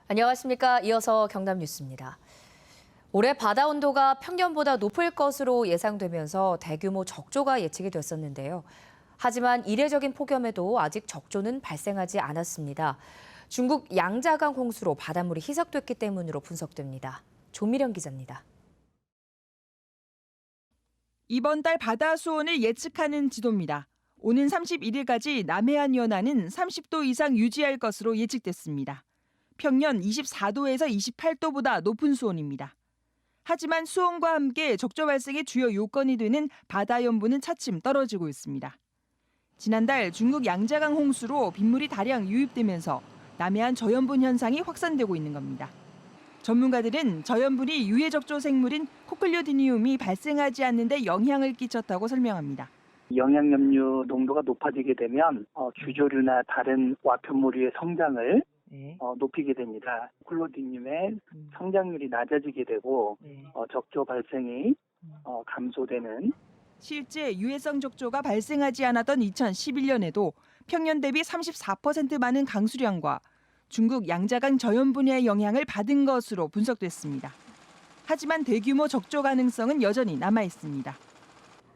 안녕하십니까. 이어서 경남 뉴스입니다. 올해 바다 온도가 평년보다 높을 것으로 예상되면서 대규모 적조가 예측이 됐었는데요. 하지만 이례적인 폭염에도 아직 적조는 발생하지 않았습니다. 중국 양자강 홍수로 바닷물이 희석됐기 때문으로 분석됩니다. 조미령 기자입니다. 이번 달 바다 수온을 예측하는 지도입니다. 오는 31일까지 남해안 연안은 30도 이상 유지할 것으로 예측됐습니다. 평년 24도에서 28도보다 높은 수온입니다. 하지만 수온과 함께 적조 발생의 주요 요건이 되는 바다 연분은 차츰 떨어지고 있습니다. 지난달 중국 양자강 홍수로 빗물이 다량 유입되면서 남해안 저염분 현상이 확산되고 있는 겁니다. 전문가들은 저염분이 유해 적조 생물인 코클류디니움이 발생하지 않는 데 영향을 끼쳤다고 설명합니다. 영양염류 농도가 높아지게 되면 규조류나 다른 와편무리의 성장을 높이게 됩니다. 콜로디늄의 성장률이 낮아지게 되고 적조 발생이 감소되는. 실제 유해성 적조가 발생하지 않았던 2011년에도 평년 대비 34% 많은 강수량과 중국 양자강 저염분의 영향을 받은 것으로 분석됐습니다. 하지만 대규모 적조 가능성은 여전히 남아 있습니다.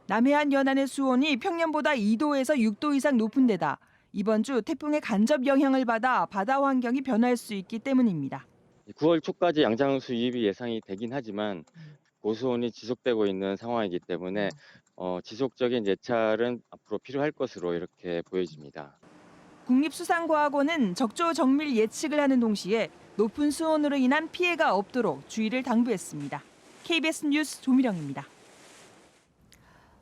남해안 연안의 수온이 평년보다 2도에서 6도 이상 높은 데다 이번 주 태풍의 간접 영향을 받아 바다 환경이 변할 수 있기 때문입니다. 9월 초까지 양자강수 유입이 예상이 되긴 하지만 고수온이 지속되고 있는 상황이기 때문에 지속적인 예찰은 앞으로 필요할 것으로 이렇게 보여집니다. 국립수산과학원은 적조 정밀 예측을 하는 동시에 높은 수온으로 인한 피해가 없도록 주의를 당부했습니다. KBS 뉴스 조미령입니다.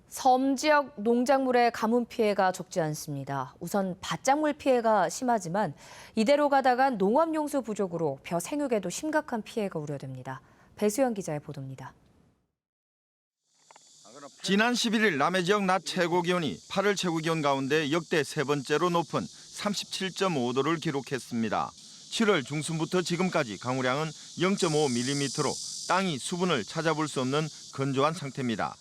섬 지역 농작물의 가뭄 피해가 적지 않습니다. 우선 밭작물 피해가 심하지만 이대로 가다간 농업용수 부족으로 벼 생육에도 심각한 피해가 우려됩니다. 배수연 기자의 보도입니다. 지난 11일 남해 지역 낮 최고 기온이 8월 최고 기온 가운데 역대 세 번째로 높은 37.5도를 기록했습니다. 7월 중순부터 지금까지 강우량은 0.5mm로 땅이 수분을 찾아볼 수 없는 건조한 상태입니다.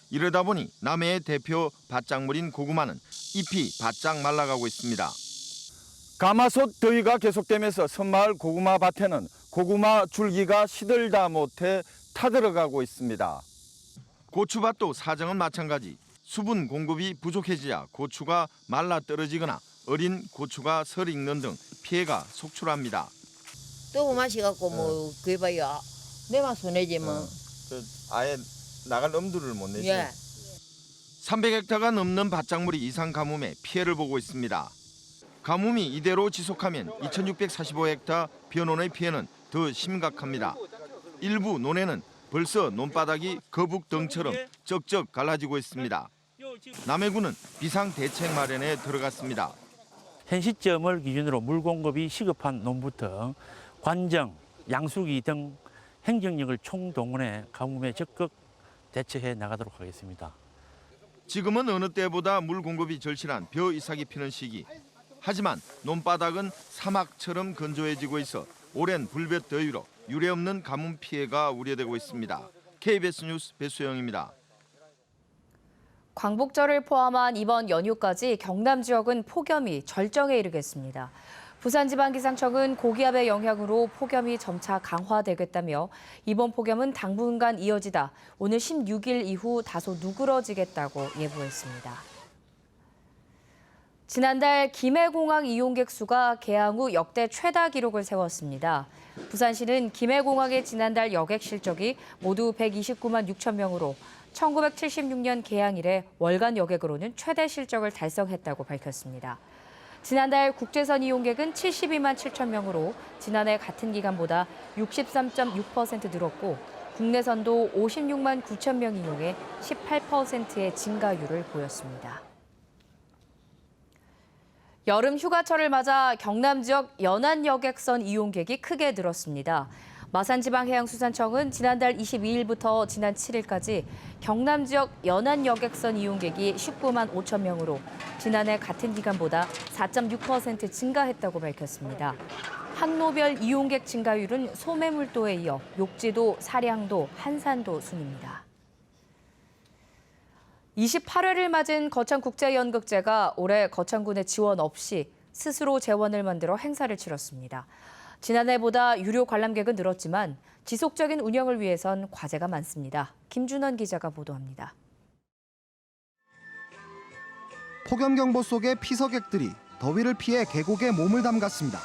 이러다 보니 남해의 대표 밭작물인 고구마는 잎이 바짝 말라가고 있습니다. 가마솥 더위가 계속되면서 섬마을 고구마 밭에는 고구마 줄기가 시들다 못해 타들어가고 있습니다. 고추밭도 사정은 마찬가지. 수분 공급이 부족해지자 고추가 말라 떨어지거나 어린 고추가 설 익는 등 피해가 속출합니다. 또 마시갖고 그게 봐요. 내만 손해지 뭐. 아예 나갈 엄두를 못 내죠. 예. 300헥타가 넘는 밭작물이 이상 가뭄에 피해를 보고 있습니다. 가뭄이 이대로 지속하면 2645헥타 벼논의 피해는 더 심각합니다. 일부 논에는 벌써 논바닥이 거북덩처럼 쩍쩍 갈라지고 있습니다. 남해군은 비상대책 마련에 들어갔습니다. 현 시점을 기준으로 물 공급이 시급한 논부터 관정, 양수기 등 행정력을 총동원해 가뭄에 적극 대처해 나가도록 하겠습니다. 지금은 어느 때보다 물 공급이 절실한 벼 이삭이 피는 시기. 하지만 논바닥은 사막처럼 건조해지고 있어 오랜 불볕 더위로 유례없는 가뭄 피해가 우려되고 있습니다. KBS 뉴스 배수영입니다. 광복절을 포함한 이번 연휴까지 경남 지역은 폭염이 절정에 이르겠습니다. 부산지방기상청은 고기압의 영향으로 폭염이 점차 강화되겠다며 이번 폭염은 당분간 이어지다 오늘 16일 이후 다소 누그러지겠다고 예보했습니다. 지난달 김해공항 이용객 수가 개항 후 역대 최다 기록을 세웠습니다. 부산시는 김해공항의 지난달 여객 실적이 모두 129만 6천 명으로 1976년 개항 이래 월간 여객으로는 최대 실적을 달성했다고 밝혔습니다. 지난달 국제선 이용객은 72만 7천 명으로 지난해 같은 기간보다 63.6% 늘었고 국내선도 56만 9천 명 이용해 18%의 증가율을 보였습니다. 여름 휴가철을 맞아 경남 지역 연안 여객선 이용객이 크게 늘었습니다. 마산지방해양수산청은 지난달 22일부터 지난 7일까지 경남 지역 연안 여객선 이용객이 19만 5천 명으로 지난해 같은 기간보다 4.6% 증가했다고 밝혔습니다. 항로별 이용객 증가율은 소매물도에 이어 욕지도, 사량도, 한산도 순입니다. 28회를 맞은 거창국제연극제가 올해 거창군의 지원 없이 스스로 재원을 만들어 행사를 치렀습니다. 지난해보다 유료 관람객은 늘었지만 지속적인 운영을 위해선 과제가 많습니다. 김준원 기자가 보도합니다. 폭염경보 속에 피서객들이 더위를 피해 계곡에 몸을 담갔습니다.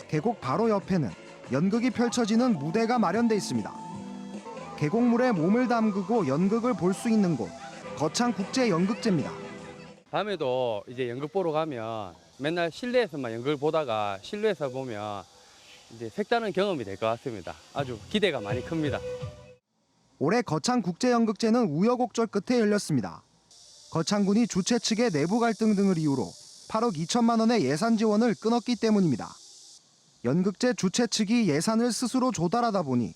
계곡 바로 옆에는 연극이 펼쳐지는 무대가 마련돼 있습니다. 계곡물에 몸을 담그고 연극을 볼 수 있는 곳, 거창국제연극제입니다. 밤에도 이제 연극 보러 가면 맨날 실내에서만 연극을 보다가 실내에서 보면 이제 색다른 경험이 될 것 같습니다. 아주 기대가 많이 큽니다. 올해 거창국제연극제는 우여곡절 끝에 열렸습니다. 거창군이 주최 측의 내부 갈등 등을 이유로 8억 2천만 원의 예산 지원을 끊었기 때문입니다. 연극제 주최 측이 예산을 스스로 조달하다 보니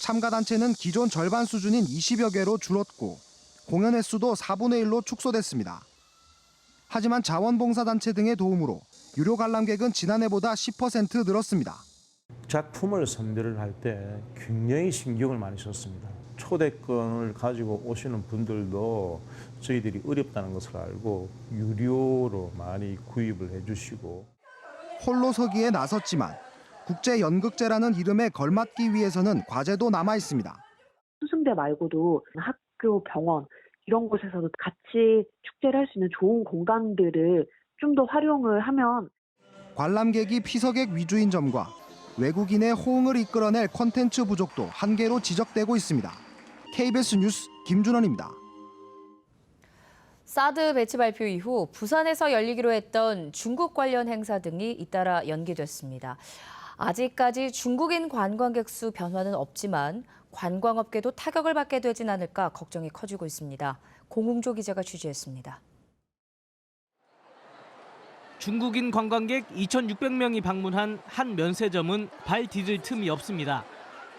참가단체는 기존 절반 수준인 20여 개로 줄었고 공연 횟수도 4분의 1로 축소됐습니다. 하지만 자원봉사단체 등의 도움으로 유료 관람객은 지난해보다 10% 늘었습니다. 작품을 선별을 할 때 굉장히 신경을 많이 썼습니다. 초대권을 가지고 오시는 분들도 저희들이 어렵다는 것을 알고 유료로 많이 구입을 해주시고. 홀로 서기에 나섰지만 국제연극제라는 이름에 걸맞기 위해서는 과제도 남아 있습니다. 수승대 말고도 학교, 병원 이런 곳에서도 같이 축제를 할 수 있는 좋은 공간들을 좀 더 활용을 하면 관람객이 피서객 위주인 점과 외국인의 호응을 이끌어낼 콘텐츠 부족도 한계로 지적되고 있습니다. KBS 뉴스 김준원입니다. 사드 배치 발표 이후 부산에서 열리기로 했던 중국 관련 행사 등이 잇따라 연기됐습니다. 아직까지 중국인 관광객 수 변화는 없지만 관광업계도 타격을 받게 되진 않을까 걱정이 커지고 있습니다. 공웅조 기자가 취재했습니다. 중국인 관광객 2,600명이 방문한 한 면세점은 발 디딜 틈이 없습니다.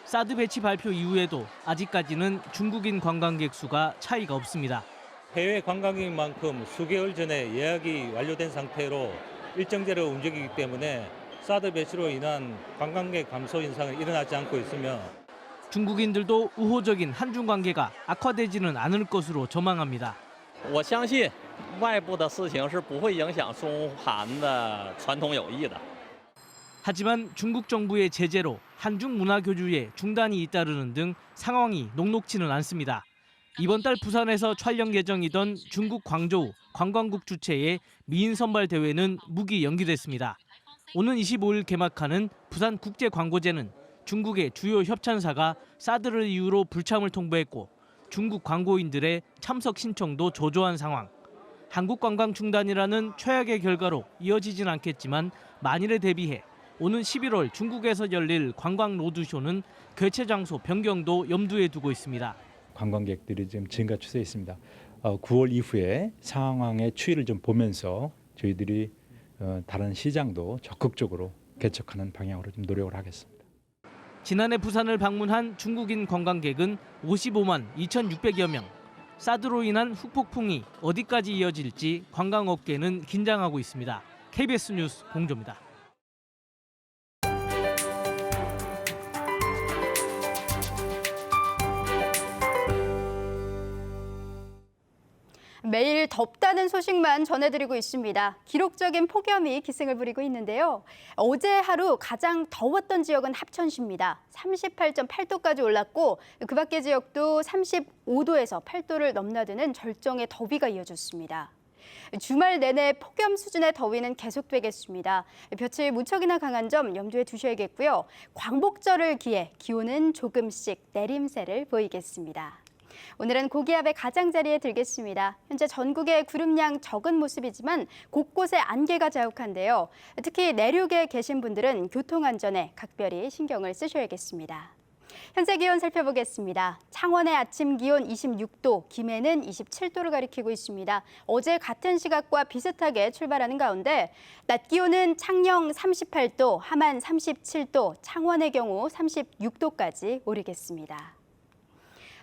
사드 배치 발표 이후에도 아직까지는 중국인 관광객 수가 차이가 없습니다. 해외 관광객만큼 수개월 전에 예약이 완료된 상태로 일정제로 움직이기 때문에 사드 배치로 인한 관광객 감소 현상이 일어나지 않고 있으며 중국인들도 우호적인 한중 관계가 악화되지는 않을 것으로 전망합니다. 我相信外部的事情是不会影响中韩的传统友谊的。 하지만 중국 정부의 제재로 한중 문화 교류에 중단이 잇따르는 등 상황이 녹록지는 않습니다. 이번 달 부산에서 촬영 예정이던 중국 광저우 관광국 주최의 미인 선발 대회는 무기 연기됐습니다. 오는 25일 개막하는 부산국제광고제는 중국의 주요 협찬사가 사드를 이유로 불참을 통보했고 중국 광고인들의 참석 신청도 저조한 상황. 한국 관광 중단이라는 최악의 결과로 이어지진 않겠지만 만일에 대비해 오는 11월 중국에서 열릴 관광 로드쇼는 개최 장소 변경도 염두에 두고 있습니다. 관광객들이 지금 증가 추세에 있습니다. 9월 이후에 상황의 추이를 좀 보면서 저희들이 다른 시장도 적극적으로 개척하는 방향으로 좀 노력을 하겠습니다. 지난해 부산을 방문한 중국인 관광객은 55만 2,600여 명. 사드로 인한 후폭풍이 어디까지 이어질지 관광업계는 긴장하고 있습니다. KBS 뉴스 공조입니다. 매일 덥다는 소식만 전해드리고 있습니다. 기록적인 폭염이 기승을 부리고 있는데요. 어제 하루 가장 더웠던 지역은 합천시입니다. 38.8도까지 올랐고 그 밖의 지역도 35도에서 8도를 넘나드는 절정의 더위가 이어졌습니다. 주말 내내 폭염 수준의 더위는 계속되겠습니다. 볕이 무척이나 강한 점 염두에 두셔야겠고요. 광복절을 기해 기온은 조금씩 내림세를 보이겠습니다. 오늘은 고기압의 가장자리에 들겠습니다. 현재 전국의 구름량 적은 모습이지만 곳곳에 안개가 자욱한데요. 특히 내륙에 계신 분들은 교통안전에 각별히 신경을 쓰셔야겠습니다. 현재 기온 살펴보겠습니다. 창원의 아침 기온 26도, 김해는 27도를 가리키고 있습니다. 어제 같은 시각과 비슷하게 출발하는 가운데 낮 기온은 창녕 38도, 함안 37도, 창원의 경우 36도까지 오르겠습니다.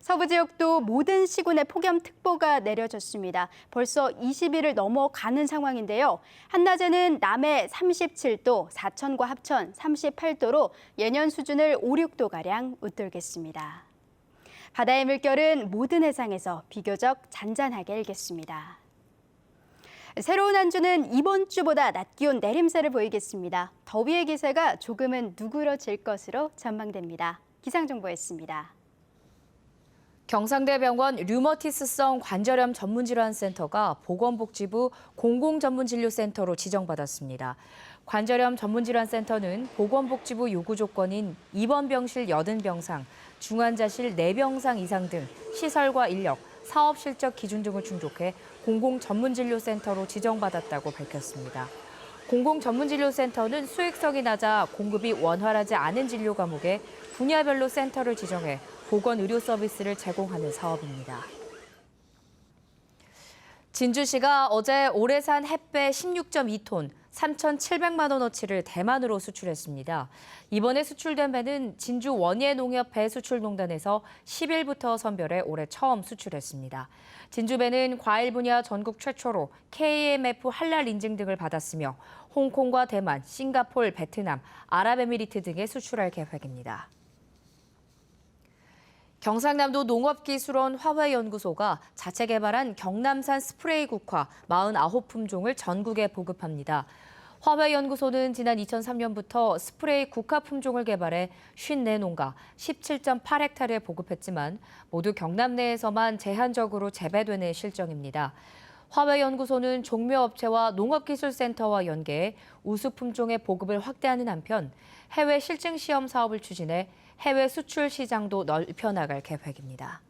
서부 지역도 모든 시군에 폭염특보가 내려졌습니다. 벌써 20일을 넘어가는 상황인데요. 한낮에는 남해 37도, 사천과 합천 38도로 예년 수준을 5, 6도가량 웃돌겠습니다. 바다의 물결은 모든 해상에서 비교적 잔잔하게 일겠습니다. 새로운 한 주는 이번 주보다 낮 기온 내림세를 보이겠습니다. 더위의 기세가 조금은 누그러질 것으로 전망됩니다. 기상정보였습니다. 경상대병원 류머티스성 관절염 전문질환센터가 보건복지부 공공전문진료센터로 지정받았습니다. 관절염 전문질환센터는 보건복지부 요구 조건인 입원병실 80병상, 중환자실 4병상 이상 등 시설과 인력, 사업 실적 기준 등을 충족해 공공전문진료센터로 지정받았다고 밝혔습니다. 공공전문진료센터는 수익성이 낮아 공급이 원활하지 않은 진료 과목에 분야별로 센터를 지정해 보건의료 서비스를 제공하는 사업입니다. 진주시가 어제 올해산 햇배 16.2톤, 3,700만 원어치를 대만으로 수출했습니다. 이번에 수출된 배는 진주 원예농협 배수출농단에서 10일부터 선별해 올해 처음 수출했습니다. 진주배는 과일 분야 전국 최초로 KMF 할랄 인증 등을 받았으며 홍콩과 대만, 싱가포르, 베트남, 아랍에미리트 등에 수출할 계획입니다. 경상남도 농업기술원 화훼연구소가 자체 개발한 경남산 스프레이 국화 49품종을 전국에 보급합니다. 화훼연구소는 지난 2003년부터 스프레이 국화 품종을 개발해 54농가 17.8헥타르에 보급했지만 모두 경남 내에서만 제한적으로 재배되는 실정입니다. 화훼연구소는 종묘업체와 농업기술센터와 연계해 우수 품종의 보급을 확대하는 한편 해외 실증시험 사업을 추진해 해외 수출 시장도 넓혀나갈 계획입니다.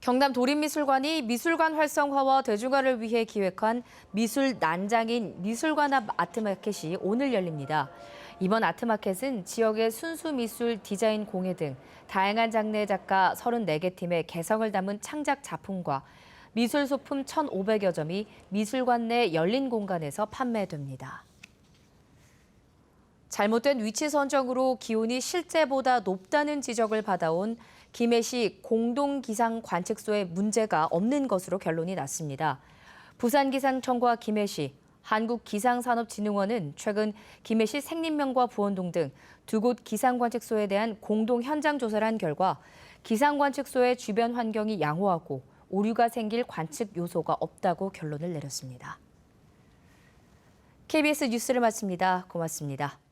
경남 도립미술관이 미술관 활성화와 대중화를 위해 기획한 미술 난장인 미술관 앞 아트마켓이 오늘 열립니다. 이번 아트마켓은 지역의 순수미술, 디자인 공예 등 다양한 장르의 작가 34개 팀의 개성을 담은 창작 작품과 미술 소품 1,500여 점이 미술관 내 열린 공간에서 판매됩니다. 잘못된 위치 선정으로 기온이 실제보다 높다는 지적을 받아온 김해시 공동기상관측소에 문제가 없는 것으로 결론이 났습니다. 부산기상청과 김해시, 한국기상산업진흥원은 최근 김해시 생린면과 부원동 등 두 곳 기상관측소에 대한 공동 현장 조사를 한 결과 기상관측소의 주변 환경이 양호하고 오류가 생길 관측 요소가 없다고 결론을 내렸습니다. KBS 뉴스를 마칩니다. 고맙습니다.